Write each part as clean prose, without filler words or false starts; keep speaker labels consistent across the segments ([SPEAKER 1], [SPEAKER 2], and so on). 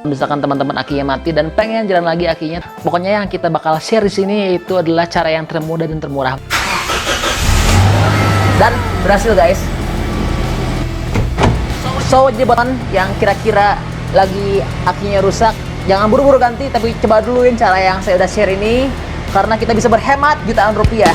[SPEAKER 1] Misalkan teman-teman akinya mati dan pengen jalan lagi akinya, pokoknya yang kita bakal share di sini yaitu adalah cara yang termudah dan termurah. Dan berhasil guys. So jadi buat yang kira-kira lagi akinya rusak, jangan buru-buru ganti, tapi coba duluin cara yang saya udah share ini, karena kita bisa berhemat jutaan rupiah.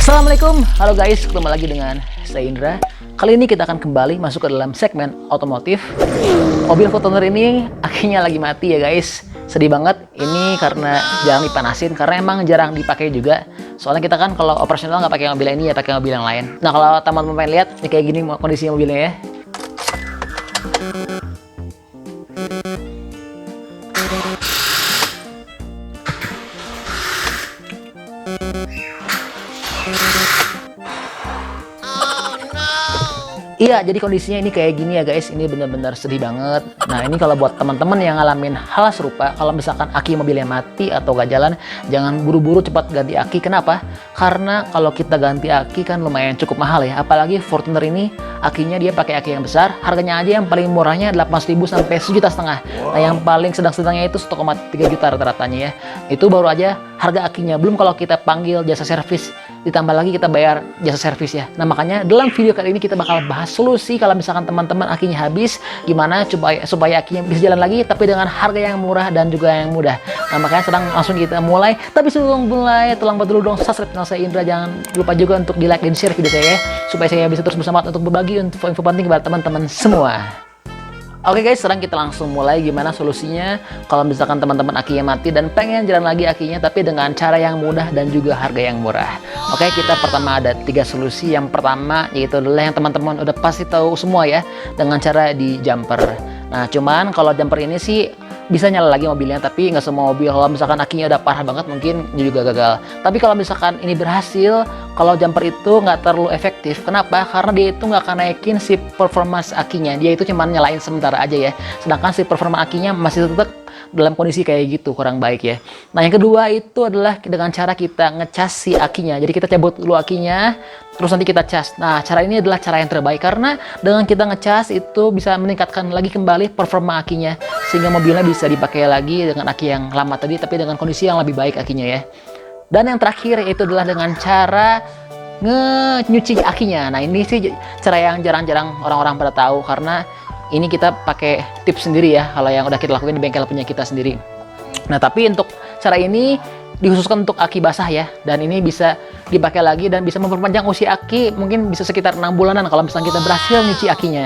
[SPEAKER 1] Assalamualaikum, halo guys, ketemu lagi dengan saya Indra. Kali ini kita akan kembali masuk ke dalam segmen otomotif. Mobil Fortuner ini akinya lagi mati ya guys. Sedih banget, ini karena jarang dipanasin, karena emang jarang dipakai juga. Soalnya kita kan kalau operasional nggak pakai mobil ini ya, pakai mobil yang lain. Nah kalau teman-teman pengen lihat, ini kayak gini kondisi mobilnya ya. Iya, jadi kondisinya ini kayak gini ya guys, ini bener-bener sedih banget. Nah ini kalau buat teman-teman yang ngalamin hal serupa, kalau misalkan aki mobilnya mati atau gak jalan, jangan buru-buru cepat ganti aki. Kenapa? Karena kalau kita ganti aki kan lumayan cukup mahal ya, apalagi Fortuner ini akinya dia pakai aki yang besar, harganya aja yang paling murahnya 800.000 sampai 1,5 juta. Nah yang paling sedang-sedangnya itu 1,3 juta rata-ratanya ya. Itu baru aja harga akinya, belum kalau kita panggil jasa servis, ditambah lagi kita bayar jasa servis ya. Nah makanya dalam video kali ini kita bakal bahas solusi kalau misalkan teman-teman akinya habis, gimana supaya akinya bisa jalan lagi tapi dengan harga yang murah dan juga yang mudah. Nah makanya langsung kita mulai. Tapi sebelum mulai, tolong bantu dulu dong subscribe channel saya Indra. Jangan lupa juga untuk di like dan share video saya ya, supaya saya bisa terus bersemangat untuk berbagi info-info penting kepada teman-teman semua. Oke guys, sekarang kita langsung mulai gimana solusinya kalau misalkan teman-teman akinya mati dan pengen jalan lagi akinya tapi dengan cara yang mudah dan juga harga yang murah. Oke, kita pertama ada 3 solusi. Yang pertama yaitu adalah yang teman-teman udah pasti tahu semua ya, dengan cara di jumper. Nah cuman kalau jumper ini sih bisa nyala lagi mobilnya, tapi nggak semua mobil. Kalau misalkan akinya udah parah banget mungkin juga gagal. Tapi kalau misalkan ini berhasil, kalau jumper itu nggak terlalu efektif. Kenapa? Karena dia itu nggak akan naikin si performance akinya. Dia itu cuma nyalain sementara aja ya. Sedangkan si performa akinya masih tetap dalam kondisi kayak gitu, kurang baik ya. Nah yang kedua itu adalah dengan cara kita ngecas si akinya. Jadi kita cabut dulu akinya, terus nanti kita cas. Nah cara ini adalah cara yang terbaik, karena dengan kita ngecas itu bisa meningkatkan lagi kembali performa akinya, sehingga mobilnya bisa dipakai lagi dengan aki yang lama tadi tapi dengan kondisi yang lebih baik akinya ya. Dan yang terakhir itu adalah dengan cara nyuci akinya. Nah ini sih cara yang jarang-jarang orang-orang pada tahu, karena ini kita pakai tips sendiri ya, kalau yang udah kita lakuin di bengkel punya kita sendiri. Nah tapi untuk cara ini dikhususkan untuk aki basah ya, dan ini bisa dipakai lagi dan bisa memperpanjang usia aki, mungkin bisa sekitar 6 bulanan kalau misalnya kita berhasil nyuci akinya.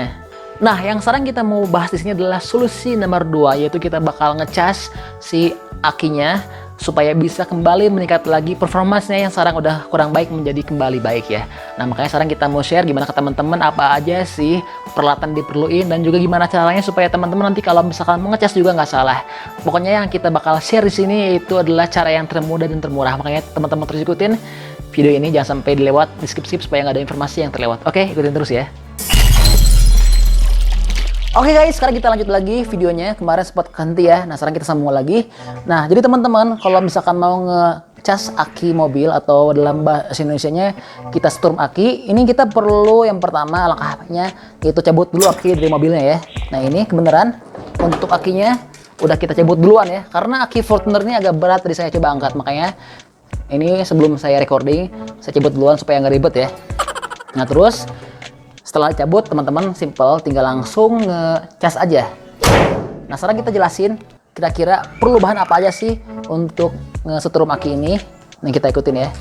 [SPEAKER 1] Nah yang sekarang kita mau bahas di sini adalah solusi nomor 2, yaitu kita bakal ngecas si akinya supaya bisa kembali meningkat lagi performanya yang sekarang udah kurang baik menjadi kembali baik ya. Nah makanya sekarang kita mau share gimana ke teman-teman apa aja sih peralatan diperluin, dan juga gimana caranya supaya teman-teman nanti kalau misalkan mau ngecas juga nggak salah. Pokoknya yang kita bakal share di sini itu adalah cara yang termudah dan termurah. Makanya teman-teman terus ikutin video ini, jangan sampai dilewat, di skip supaya nggak ada informasi yang terlewat. Oke, ikutin terus ya. Oke guys, sekarang kita lanjut lagi videonya. Kemarin sempat ganti ya, nah sekarang kita sambung lagi. Nah jadi teman-teman kalau misalkan mau ngecas aki mobil, atau dalam bahasa Indonesianya kita sturm aki, ini kita perlu yang pertama langkahnya yaitu cabut dulu aki dari mobilnya ya. Nah ini kebenaran untuk akinya udah kita cabut duluan ya, karena aki Fortuner ini agak berat, tadi saya coba angkat, makanya ini sebelum saya recording saya cabut duluan supaya nggak ribet ya. Nah terus setelah cabut teman-teman simple, tinggal langsung ngecas aja. Nah sekarang kita jelasin kira-kira perlu bahan apa aja sih untuk ngesetrum aki ini. Nah kita ikutin ya.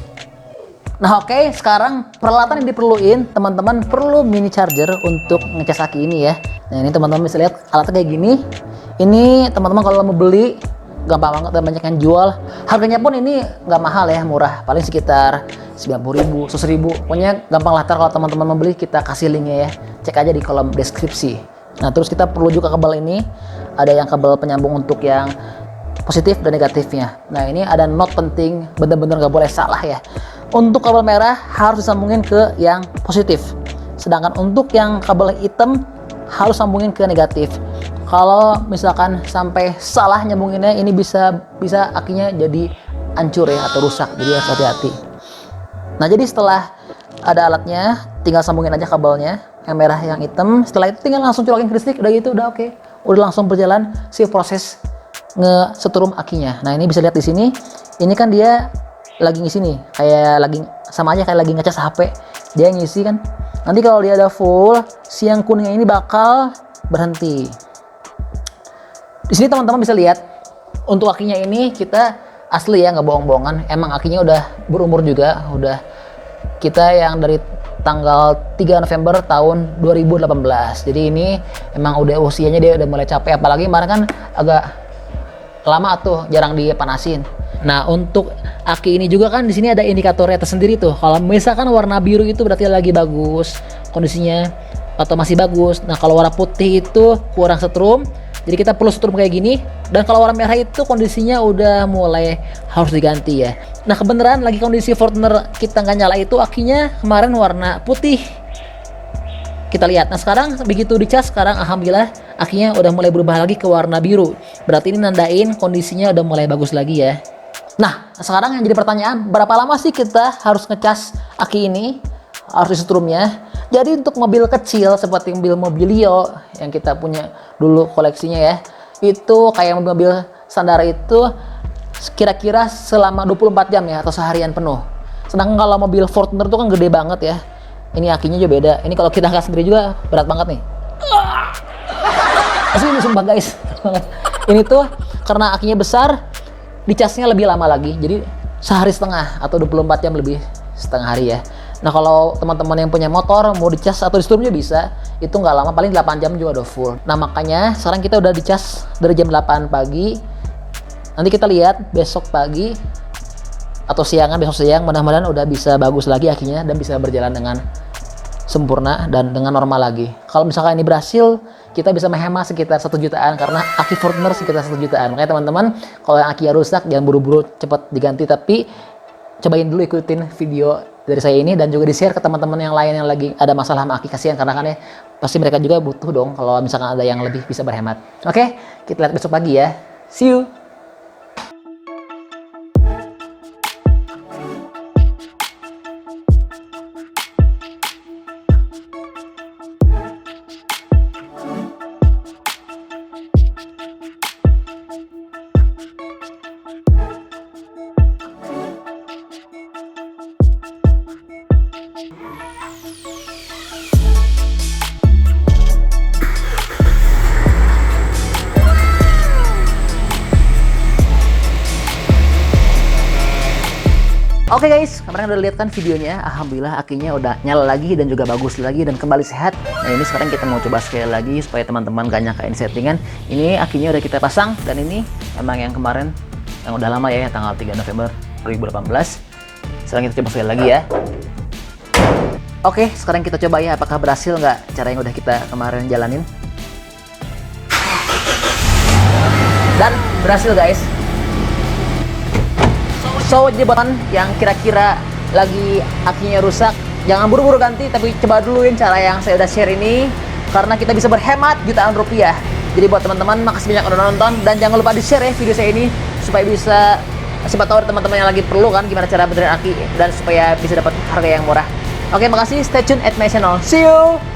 [SPEAKER 1] Nah oke, sekarang peralatan yang diperluin teman-teman perlu mini charger untuk ngecas aki ini ya. Nah ini teman-teman bisa lihat alatnya kayak gini. Ini teman-teman kalau mau beli gampang banget dan banyak yang jual. Harganya pun ini nggak mahal ya, murah, paling sekitar 90.000, 100.000. Pokoknya gampang lah, kalau teman-teman membeli kita kasih linknya ya, cek aja di kolom deskripsi. Nah terus kita perlu juga kabel ini, ada yang kabel penyambung untuk yang positif dan negatifnya. Nah ini ada note penting, bener-bener nggak boleh salah ya. Untuk kabel merah harus disambungin ke yang positif, sedangkan untuk yang kabel hitam harus sambungin ke negatif. Kalau misalkan sampai salah nyambunginnya, ini bisa akinya jadi hancur ya, atau rusak, jadi harus hati-hati. Nah, jadi setelah ada alatnya, tinggal sambungin aja kabelnya, yang merah, yang hitam. Setelah itu tinggal langsung colokin ke listrik, udah gitu, udah oke. Udah langsung berjalan si proses nge-setrum akinya. Nah, ini bisa lihat di sini. Ini kan dia lagi ngisi nih, kayak lagi sama aja kayak lagi ngecas HP. Dia ngisi kan. Nanti kalau dia ada full, si yang kuningnya ini bakal berhenti. Di sini teman-teman bisa lihat untuk akinya ini kita asli ya, nggak bohong-bohongan. Emang akinya udah berumur juga, udah kita yang dari tanggal 3 November tahun 2018. Jadi ini emang udah usianya dia udah mulai capek, apalagi kemarin kan agak lama tuh jarang dipanasin. Nah, untuk aki ini juga kan di sini ada indikatornya tersendiri tuh. Kalau misalkan warna biru itu berarti lagi bagus kondisinya atau masih bagus. Nah, kalau warna putih itu kurang setrum. Jadi kita perlu setrum kayak gini. Dan kalau warna merah itu kondisinya udah mulai harus diganti ya. Nah, kebenaran lagi kondisi Fortuner kita nggak nyala itu akinya kemarin warna putih. Kita lihat. Nah, sekarang begitu dicas, sekarang alhamdulillah akinya udah mulai berubah lagi ke warna biru. Berarti ini nandain kondisinya udah mulai bagus lagi ya. Nah, sekarang yang jadi pertanyaan, berapa lama sih kita harus ngecas aki ini? Harus disetrumnya. Jadi untuk mobil kecil seperti mobil Mobilio yang kita punya dulu koleksinya ya, itu kayak mobil standar itu kira-kira selama 24 jam ya, atau seharian penuh. Sedangkan kalau mobil Fortuner itu kan gede banget ya. Ini akinya juga beda. Ini kalau kita angkat sendiri juga berat banget nih. Asli sumpah guys. Ini tuh karena akinya besar, dicasnya lebih lama lagi. Jadi sehari setengah atau 24 jam lebih setengah hari ya. Nah, kalau teman-teman yang punya motor mau dicas atau di setrumnya bisa, itu nggak lama, paling 8 jam juga udah full. Nah, makanya sekarang kita udah dicas dari jam 8 pagi. Nanti kita lihat besok pagi atau siangan, besok siang mudah-mudahan udah bisa bagus lagi akinya dan bisa berjalan dengan sempurna dan dengan normal lagi. Kalau misalkan ini berhasil, kita bisa menghemat sekitar 1 jutaan karena aki Fortuner sekitar 1 jutaan. Makanya teman-teman, kalau yang akinya rusak jangan buru-buru cepat diganti, tapi cobain dulu ikutin video dari saya ini dan juga di-share ke teman-teman yang lain yang lagi ada masalah sama aki, kasihan karena kan ya pasti mereka juga butuh dong kalau misalkan ada yang lebih bisa berhemat. Oke, kita lihat besok pagi ya. See you. Oke guys, kemarin udah lihat kan videonya, alhamdulillah akinya udah nyala lagi dan juga bagus lagi dan kembali sehat. Nah, ini sekarang kita mau coba sekali lagi supaya teman-teman gak nyangka ini settingan. Ini akinya udah kita pasang dan ini emang yang kemarin yang udah lama ya, tanggal 3 November 2018. Sekarang kita coba sekali lagi ya. Oke, sekarang kita coba ya apakah berhasil nggak cara yang udah kita kemarin jalanin. Dan berhasil guys. So, jadi buat yang kira-kira lagi akinya rusak, jangan buru-buru ganti, tapi coba duluin cara yang saya udah share ini, karena kita bisa berhemat jutaan rupiah. Jadi buat teman-teman, makasih banyak udah nonton, dan jangan lupa di-share ya video saya ini, supaya bisa, siapa tahu teman-teman yang lagi perlu kan, gimana cara benerin aki, dan supaya bisa dapat harga yang murah. Oke, makasih, stay tune at my channel. See you!